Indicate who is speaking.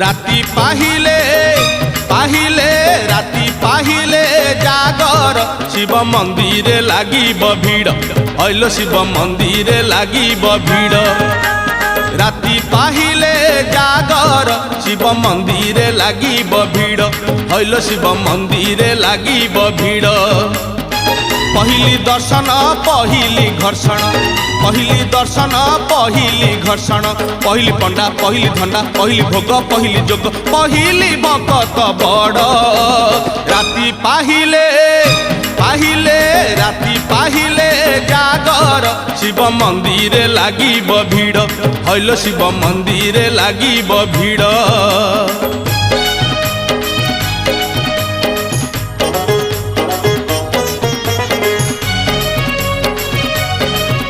Speaker 1: राति पाहिले पाहिले राति पाहिले जागर शिव मंदिर लागिब भीड़ हइलो शिव मंदिर लागिब भीड़ राति पाहिले जागर शिव मंदिर लागिब भीड़ हइलो शिव मंदिर लागिब भीड़ पहिली दर्शन पहिली घर्षण पहिली दर्शन पहिली घर्षण पहिली पंडा पहिली धंडा पहिली भोग पहिली जोग पहिली भक्त बड़ राति पाहिले पाहिले राति पाहिले जागर शिव मंदिर लागिब भीड़ हइलो शिव मंदिर लागिब भीड़।